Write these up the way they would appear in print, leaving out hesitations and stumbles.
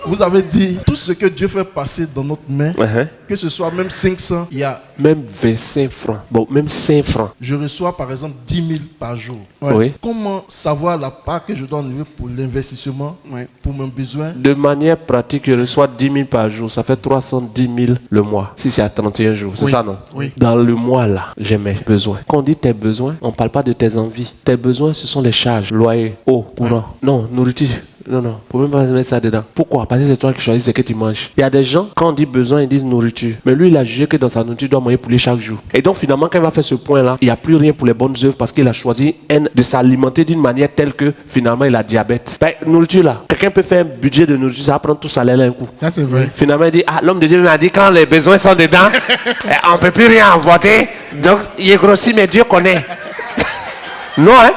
Vous avez dit tout ce que Dieu fait passer dans notre main, que ce soit même 500, il y a... Même 25 francs, bon, même 5 francs. Je reçois par exemple 10 000 par jour. Oui. Comment savoir la part que je dois enlever pour l'investissement, pour mes besoins? De manière pratique, je reçois 10 000 par jour. Ça fait 310 000 le mois. Si c'est à 31 jours, c'est ça, non? Oui. Dans le mois, là, j'ai mes besoins. Quand on dit tes besoins, on ne parle pas de tes envies. Tes besoins, ce sont les charges, loyer, eau, courant. Non, nourriture. Non, il ne faut même pas mettre ça dedans. Pourquoi? Parce que c'est toi qui choisis ce que tu manges. Il y a des gens, quand on dit besoin, ils disent nourriture. Mais lui, il a jugé que dans sa nourriture, il doit manger poulet chaque jour. Et donc, finalement, quand il va faire ce point-là, il n'y a plus rien pour les bonnes œuvres parce qu'il a choisi de s'alimenter d'une manière telle que, finalement, il a diabète. Ben, nourriture, là, quelqu'un peut faire un budget de nourriture, ça va prendre tout salaire là un coup. Ça, c'est vrai. Finalement, il dit, l'homme de Dieu m'a dit, quand les besoins sont dedans, on ne peut plus rien voter. Donc, il est grossi, mais Dieu connaît. Non, hein?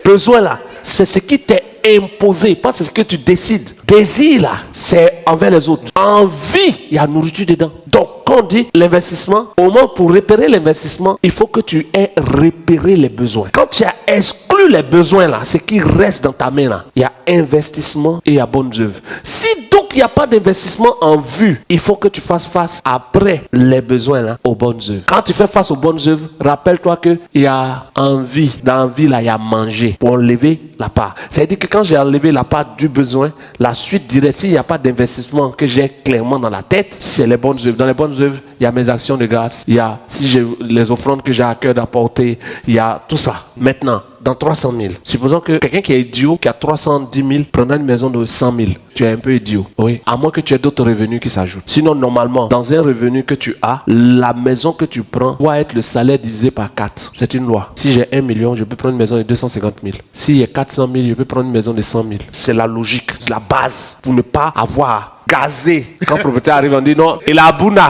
Besoin, là, c'est ce qui t'est imposé, pas c'est ce que tu décides. Désir là, c'est envers les autres. Envie, il y a nourriture dedans. Donc, quand on dit l'investissement, au moins pour repérer l'investissement, il faut que tu aies repéré les besoins. Quand tu as exclu les besoins là, ce qui reste dans ta main là, il y a investissement et il y a bonnes œuvres. Si donc il n'y a pas d'investissement en vue, il faut que tu fasses face après les besoins là, aux bonnes œuvres. Quand tu fais face aux bonnes œuvres, rappelle-toi qu'il y a envie. Dans envie là, il y a manger pour enlever la part. C'est-à-dire que quand j'ai enlevé la part du besoin, la suite directe, s'il n'y a pas d'investissement que j'ai clairement dans la tête, c'est les bonnes œuvres. Dans les bonnes œuvres, il y a mes actions de grâce, il y a si j'ai les offrandes que j'ai à cœur d'apporter, il y a tout ça. Maintenant, dans 300 000, supposons que quelqu'un qui est idiot, qui a 310 000, prendra une maison de 100 000. Tu es un peu idiot. Oui. À moins que tu aies d'autres revenus qui s'ajoutent. Sinon, normalement, dans un revenu que tu as, la maison que tu prends doit être le salaire divisé par 4. C'est une loi. Si j'ai 1 million, je peux prendre une maison de 250 000. S'il y a 400 000, je peux prendre une maison de 100 000. C'est la logique, c'est la base. Pour ne pas avoir gazé. Quand le propriétaire arrive, on dit non, il a abouna.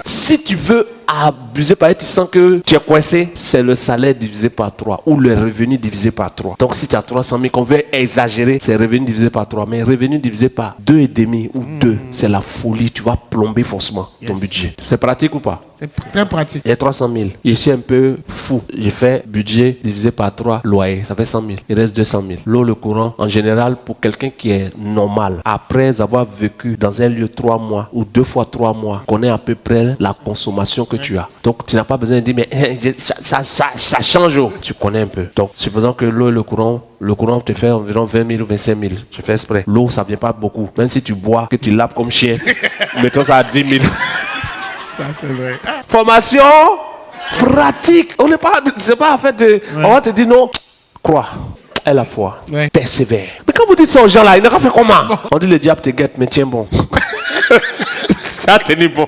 Si tu veux abuser par tu sens que tu es coincé, c'est le salaire divisé par 3 ou le revenu divisé par 3. Donc si tu as 300 000, qu'on veut exagérer, c'est revenu divisé par 3. Mais revenu divisé par 2,5 ou 2, c'est la folie. Tu vas plomber forcément ton budget. C'est pratique ou pas? C'est très pratique. Il y a 300 000. Je suis un peu fou. J'ai fait budget divisé par 3, loyer. Ça fait 100 000. Il reste 200 000. L'eau, le courant, en général, pour quelqu'un qui est normal, après avoir vécu dans un lieu 3 mois ou 2 fois 3 mois, connaît à peu près la consommation que tu as. Donc, tu n'as pas besoin de dire, mais ça change. Tu connais un peu. Donc, supposons que l'eau et le courant te fait environ 20 000 ou 25 000. Je fais exprès. L'eau, ça ne vient pas beaucoup. Même si tu bois, que tu laves comme chien, mettons ça à 10 000. Ça, c'est vrai. Formation pratique. On n'est pas, c'est pas en fait de. On va te dire non. Crois. Aie la foi. Persévère. Mais quand vous dites ça aux gens là, ils n'ont pas fait comment? On dit le diable te guette, mais tiens bon. Ça a tenu bon.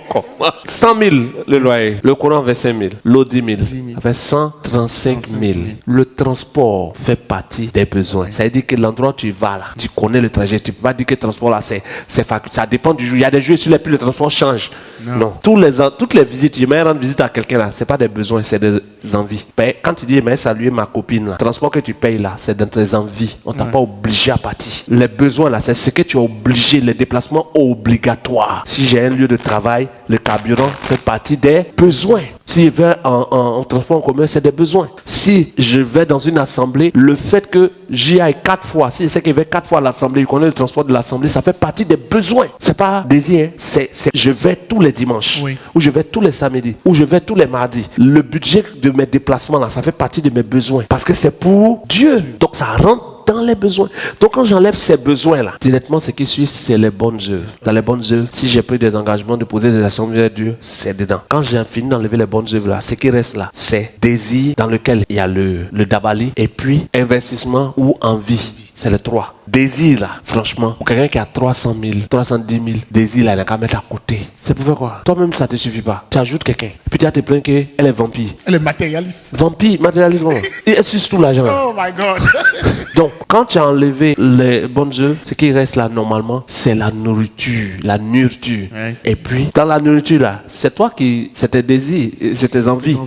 100 000 le loyer, le courant 25 000, l'eau 10 000, ça fait 135 000. Le transport fait partie des besoins. Ça veut dire que l'endroit où tu vas là, tu connais le trajet. Tu ne peux pas dire que le transport là, c'est faculté. Ça dépend du jour. Il y a des jours sur lesquels le transport change. Non. Toutes les visites, je vais rendre visite à quelqu'un là, ce n'est pas des besoins, c'est des envies. Mais quand tu dis, mais saluer ma copine là, le transport que tu payes là, c'est dans tes envies. On ne t'a pas obligé à partir. Les besoins là, c'est ce que tu es obligé, les déplacements obligatoires. Si j'ai un lieu de travail, le carburant fait partie des besoins. Si je vais en transport en commun, c'est des besoins. Si je vais dans une assemblée, le fait que j'y aille 4 fois, si je sais que je vais 4 fois à l'assemblée, je connais le transport de l'assemblée, ça fait partie des besoins. C'est pas désir, c'est je vais tous les dimanches, ou je vais tous les samedis, ou je vais tous les mardis. Le budget de mes déplacements là, ça fait partie de mes besoins. Parce que c'est pour Dieu. Donc ça rentre dans les besoins. Donc quand j'enlève ces besoins-là, directement ce qui suit, c'est les bonnes œuvres. Dans les bonnes œuvres, si j'ai pris des engagements de poser des actions vers Dieu, c'est dedans. Quand j'ai fini d'enlever les bonnes œuvres-là, ce qui reste là, c'est désir dans lequel il y a le dabali, et puis investissement ou envie. C'est les 3. Désir là, franchement, pour quelqu'un qui a 300 000, 310 000, désir là, il n'a qu'à mettre à côté. C'est pour faire quoi? Toi-même, ça ne te suffit pas. Tu ajoutes quelqu'un. Puis tu vas te plaindre qu'elle est vampire. Elle est matérialiste. Vampire, matérialiste. Et c'est tout l'argent. Oh my God. Donc, quand tu as enlevé les bonnes œuvres, ce qui reste là, normalement, c'est la nourriture. La nourriture. Et puis, dans la nourriture là, c'est toi qui, c'est tes désirs, c'est tes envies.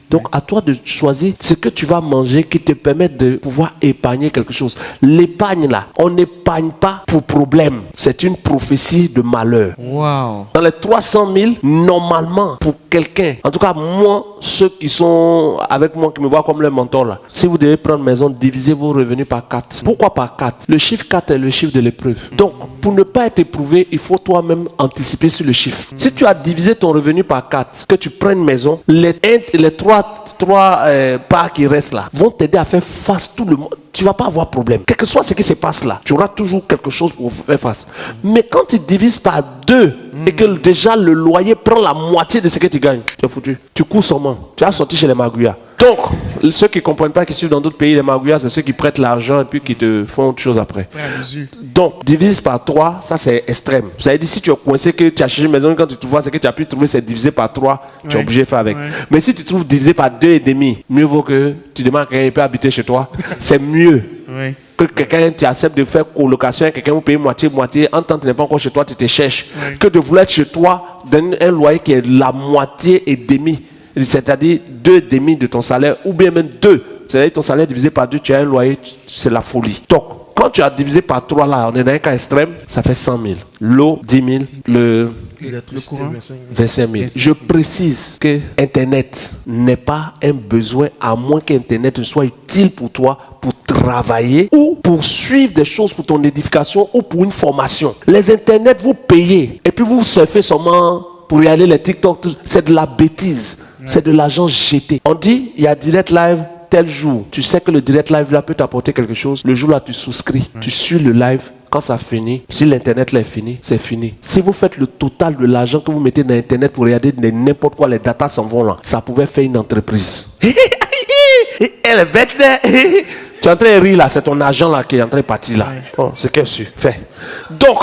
Donc, à toi de choisir ce que tu vas manger qui te permet de pouvoir épargner quelque chose. L'épargne là, on n'épargne pas pour problème. C'est une prophétie de malheur. Wow. Dans les 300 000, normalement, pour quelqu'un, en tout cas, moi, ceux qui sont avec moi, qui me voient comme le mentor là, si vous devez prendre maison, divisez vos revenus par 4. Pourquoi par 4? Le chiffre 4 est le chiffre de l'épreuve. Donc, pour ne pas être éprouvé, il faut toi-même anticiper sur le chiffre. Si tu as divisé ton revenu par 4, que tu prends une maison, les trois parts qui restent là vont t'aider à faire face tout le monde. Tu ne vas pas avoir problème. Quel que soit ce qui se passe là, tu auras toujours quelque chose pour faire face. Mais quand tu divises par 2 et que déjà le loyer prend la moitié de ce que tu gagnes, tu es foutu. Tu cours seulement. Tu as sorti chez les magouillas. Donc, ceux qui ne comprennent pas, qui suivent dans d'autres pays, les magouillas, c'est ceux qui prêtent l'argent et puis qui te font autre chose après. Donc, divise par 3, ça c'est extrême. Ça veut dire si tu es coincé, que tu as cherché une maison, quand tu te vois, c'est que tu as pu trouver, c'est divisé par 3, tu es obligé de faire avec. Mais si tu trouves divisé par 2,5, mieux vaut que tu demandes à quelqu'un qui peut habiter chez toi. C'est mieux. Que quelqu'un tu acceptes de faire colocation, quelqu'un vous paye moitié, en tant que tu n'es pas encore chez toi, tu te cherches. Que de vouloir être chez toi, donner un loyer qui est la moitié et demi. C'est-à-dire 2,5 de ton salaire, ou bien même 2. C'est-à-dire ton salaire divisé par 2, tu as un loyer, c'est la folie. Donc, quand tu as divisé par 3 là, on est dans un cas extrême, ça fait 100 000. L'eau, 10 000. Le courant, 25 000. Je précise que Internet n'est pas un besoin, à moins qu'Internet soit utile pour toi, pour travailler ou pour suivre des choses pour ton édification ou pour une formation. Les Internets, vous payez et puis vous surfez seulement pour y aller les TikTok. C'est de la bêtise. C'est de l'argent jeté. On dit, il y a direct live tel jour. Tu sais que le direct live là peut t'apporter quelque chose. Le jour là, tu souscris. Tu suis le live. Quand ça finit, si l'internet là est fini, c'est fini. Si vous faites le total de l'argent que vous mettez dans internet pour regarder n'importe quoi, les datas s'en vont là. Ça pouvait faire une entreprise. Elle est bête. Tu es en train de rire là, c'est ton agent là qui est en train de partir là. Oh, c'est qu'est-ce que tu fais. Donc,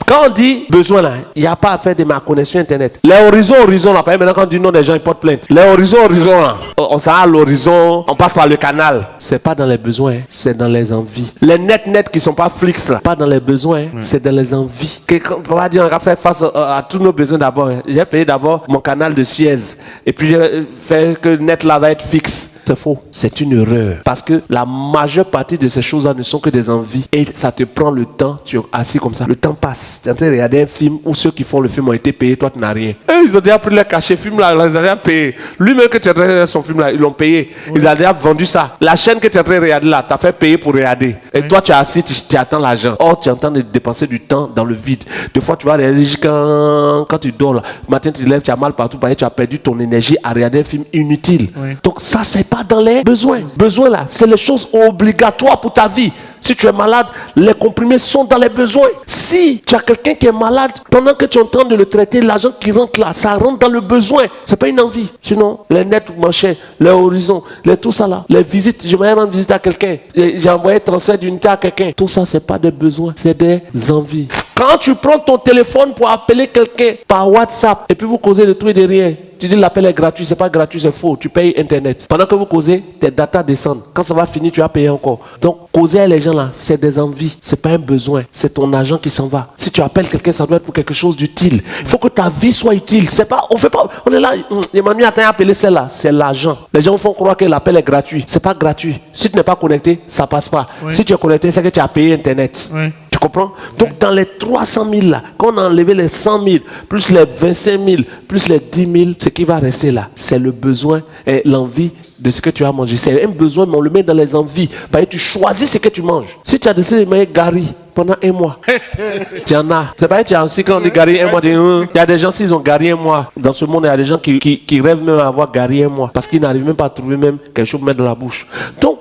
quand on dit besoin là, il n'y a pas à faire de ma connexion internet. Les horizons là, maintenant quand on dit non, les gens ils portent plainte. Les horizons là, on s'en va à l'horizon, on passe par le canal. C'est pas dans les besoins, c'est dans les envies. Les net qui sont pas flix là, pas dans les besoins, c'est dans les envies. On va dire on va faire face à tous nos besoins d'abord. J'ai payé d'abord mon canal de Suez et puis faire que net là va être fixe. C'est faux, c'est une erreur. Parce que la majeure partie de ces choses-là ne sont que des envies. Et ça te prend le temps, tu es assis comme ça. Le temps passe. Tu es en train de regarder un film où ceux qui font le film ont été payés, toi tu n'as rien. Eux, ils ont déjà pris le cachet film là, ils ont déjà payé. Lui-même que tu es en train de regarder son film là, ils l'ont payé. Oui. Il a déjà vendu ça. La chaîne que tu es en train de regarder là, t'as fait payer pour regarder. Et toi tu es assis, tu attends l'argent. Or, tu es en train de dépenser du temps dans le vide. Des fois, tu vas regarder quand tu dors là. Le matin, tu te lèves, tu as mal partout parce que tu as perdu ton énergie à regarder un film inutile. Oui. Donc ça, c'est pas dans les besoins. Besoins là, c'est les choses obligatoires pour ta vie. Si tu es malade, les comprimés sont dans les besoins. Si tu as quelqu'un qui est malade, pendant que tu es en train de le traiter, l'argent qui rentre là, ça rentre dans le besoin. C'est pas une envie. Sinon, les nets manchés, les horizons, tout ça là, les visites, je vais rendre visite à quelqu'un, j'ai envoyé transfert d'unité à quelqu'un. Tout ça, c'est pas des besoins, c'est des envies. Quand tu prends ton téléphone pour appeler quelqu'un par WhatsApp et puis vous causez de tout et de rien, tu dis l'appel est gratuit, c'est pas gratuit, c'est faux, tu payes internet. Pendant que vous causez, tes datas descendent. Quand ça va finir, tu vas payer encore. Donc, causer à les gens là, c'est des envies, c'est pas un besoin, c'est ton argent qui s'en va. Si tu appelles quelqu'un, ça doit être pour quelque chose d'utile. Il faut que ta vie soit utile. C'est pas, on est là, Emmanuel a appelé celle-là, c'est l'argent. Les gens font croire que l'appel est gratuit. C'est pas gratuit. Si tu n'es pas connecté, ça passe pas. Oui. Si tu es connecté, c'est que tu as payé internet. Oui. Tu comprends? Donc, dans les 300 000 là, quand on a enlevé les 100 000, plus les 25 000, plus les 10 000, ce qui va rester là, c'est le besoin et l'envie de ce que tu as mangé. C'est un besoin, mais on le met dans les envies. Parce que tu choisis ce que tu manges. Si tu as décidé de manger gari pendant un mois, tu en as. C'est pas que tu as aussi quand on dit gari un mois. Il y a des gens, s'ils ont gari un mois, dans ce monde, il y a des gens qui rêvent même à avoir gari un mois. Parce qu'ils n'arrivent même pas à trouver même quelque chose pour mettre dans la bouche. Donc,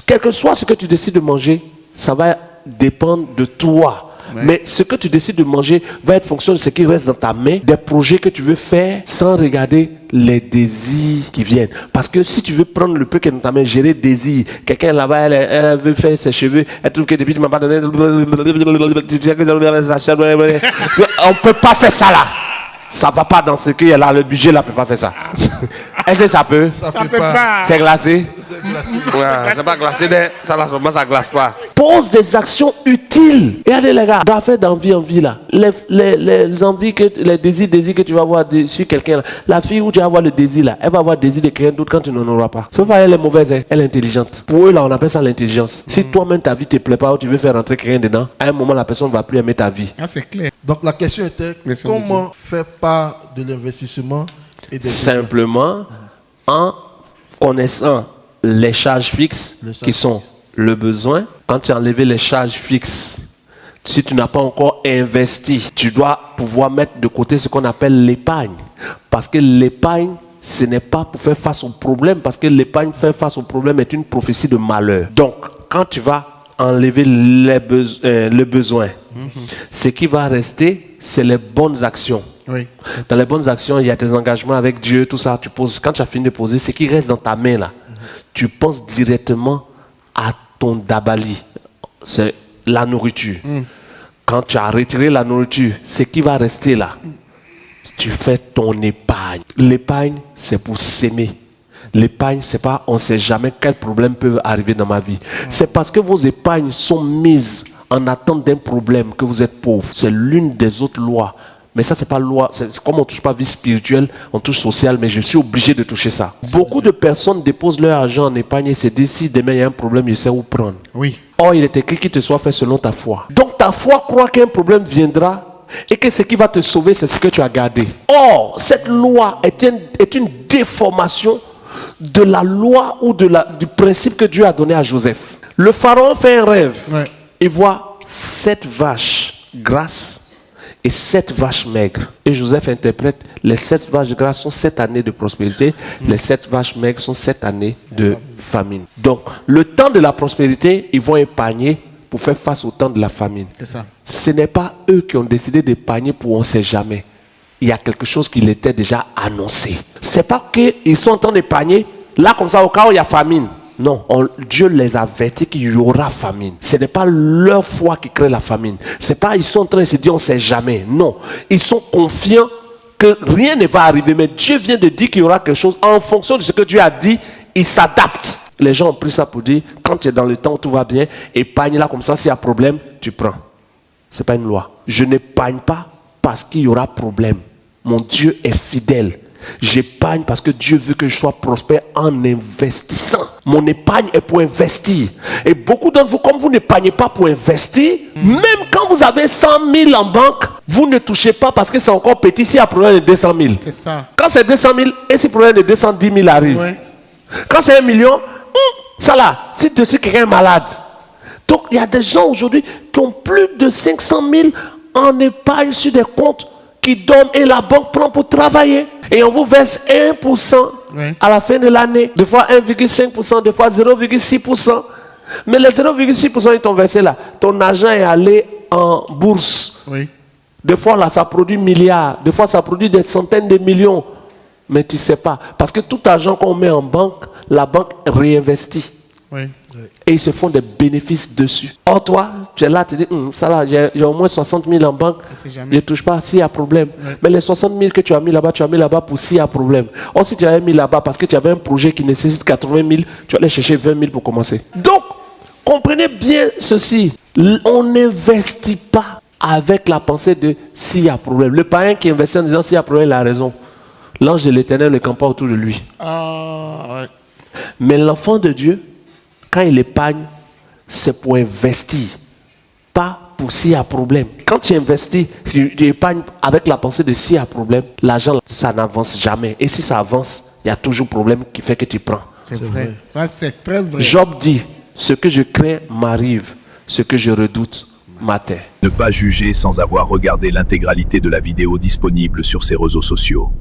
quel que soit ce que tu décides de manger, ça va dépendre de toi. Ouais. Mais ce que tu décides de manger va être fonction de ce qui reste dans ta main, des projets que tu veux faire sans regarder les désirs qui viennent. Parce que si tu veux prendre le peu qui est dans ta main, gérer des désirs, quelqu'un là-bas, elle veut faire ses cheveux, elle trouve que depuis tu m'as pas donné, on peut pas faire ça là. Ça va pas dans ce qu'il y a là, le budget là peut pas faire ça. Est-ce que ça peut? Ça peut pas. C'est glacé? C'est glacé. Ouais, c'est pas glacé, ça glace pas. Pose des actions utiles. Regardez les gars, d'affaires d'envie en vie là. Les envies, les désirs que tu vas avoir sur quelqu'un là. La fille où tu vas avoir le désir là, elle va avoir le désir de quelqu'un d'autre quand tu n'en auras pas. C'est pas elle est mauvaise, elle est intelligente. Pour eux là, on appelle ça l'intelligence. Si toi-même ta vie te plaît pas ou tu veux faire rentrer quelqu'un dedans, à un moment la personne ne va plus aimer ta vie. Ah, c'est clair. Donc la question était comment faire part de l'investissement et des simplement En connaissant les charges fixes, qui sont le besoin, quand tu as enlevé les charges fixes, si tu n'as pas encore investi, tu dois pouvoir mettre de côté ce qu'on appelle l'épargne. Parce que l'épargne, ce n'est pas pour faire face au problème, parce que l'épargne faire face au problème est une prophétie de malheur. Donc, quand tu vas enlever le besoin, ce qui va rester, c'est les bonnes actions. Oui. Dans les bonnes actions, il y a tes engagements avec Dieu, tout ça. Tu poses, quand tu as fini de poser, ce qui reste dans ta main là, tu penses directement à ton dabali. C'est la nourriture. Quand tu as retiré la nourriture, ce qui va rester là, tu fais ton épargne. L'épargne, c'est pour s'aimer. L'épargne, c'est pas on ne sait jamais quel problème peut arriver dans ma vie. C'est parce que vos épargnes sont mises en attente d'un problème que vous êtes pauvre. C'est l'une des autres lois. Mais ça, c'est pas loi. C'est comme on ne touche pas vie spirituelle, on touche sociale, mais je suis obligé de toucher ça. Beaucoup de personnes déposent leur argent en épargne et se disent si demain il y a un problème, je sais où prendre. Oui. Or, il est écrit qu'il te soit fait selon ta foi. Donc, ta foi croit qu'un problème viendra et que ce qui va te sauver, c'est ce que tu as gardé. Or, cette loi est une déformation de la loi ou du principe que Dieu a donné à Joseph. Le pharaon fait un rêve. Ouais. Il voit 7 vaches grasses et 7 vaches maigres. Et Joseph interprète, les 7 vaches grasses sont 7 années de prospérité, les 7 vaches maigres sont 7 années de famine. Donc, le temps de la prospérité, ils vont épargner pour faire face au temps de la famine. C'est ça. Ce n'est pas eux qui ont décidé d'épargner pour on ne sait jamais. Il y a quelque chose qui l'était déjà annoncé. C'est pas qu'ils sont en train d'épargner, là comme ça, au cas où il y a famine. Non, Dieu les avertit qu'il y aura famine. Ce n'est pas leur foi qui crée la famine. C'est pas ils sont en train de se dire on ne sait jamais. Non, ils sont confiants que rien ne va arriver. Mais Dieu vient de dire qu'il y aura quelque chose. En fonction de ce que Dieu a dit, il s'adapte. Les gens ont pris ça pour dire quand tu es dans le temps où tout va bien, épargne là comme ça, s'il y a problème, tu prends. Ce n'est pas une loi. Je n'épargne pas parce qu'il y aura problème. Mon Dieu est fidèle. J'épargne parce que Dieu veut que je sois prospère en investissant. Mon épargne est pour investir. Et beaucoup d'entre vous, comme vous n'épargnez pas pour investir, même quand vous avez 100 000 en banque, vous ne touchez pas parce que c'est encore petit s'il y a un problème de 200 000. C'est ça. Quand c'est 200 000 et si le problème de 210 000 arrive. Ouais. Quand c'est 1 million, ça là, si dessus quelqu'un est malade. Donc il y a des gens aujourd'hui qui ont plus de 500 000 en épargne sur des comptes qui donnent et la banque prend pour travailler. Et on vous verse 1% à la fin de l'année. Des fois 1,5%, des fois 0,6%. Mais les 0,6% ils t'ont versé là. Ton argent est allé en bourse. Oui. Des fois là, ça produit milliards. Des fois, ça produit des centaines de millions. Mais tu ne sais pas. Parce que tout argent qu'on met en banque, la banque réinvestit. Oui. Et ils se font des bénéfices dessus. Or, toi, tu es là, tu dis, ça là, j'ai au moins 60 000 en banque. Je ne touche pas s'il y a problème. Mais les 60 000 que tu as mis là-bas pour s'il y a problème. Or, si tu avais mis là-bas parce que tu avais un projet qui nécessite 80 000, tu allais chercher 20 000 pour commencer. Donc, comprenez bien ceci. On n'investit pas avec la pensée de s'il y a problème. Le païen qui investit en disant s'il y a problème, il a raison. L'ange de l'Éternel ne campe pas autour de lui. Ouais. Mais l'enfant de Dieu, quand il épargne, c'est pour investir, pas pour s'il y a problème. Quand tu investis, tu épargnes avec la pensée de s'il y a problème, l'argent, ça n'avance jamais. Et si ça avance, il y a toujours problème qui fait que tu prends. C'est vrai. Ça, c'est très vrai. Job dit, ce que je crains m'arrive, ce que je redoute m'atteint. Ne pas juger sans avoir regardé l'intégralité de la vidéo disponible sur ses réseaux sociaux.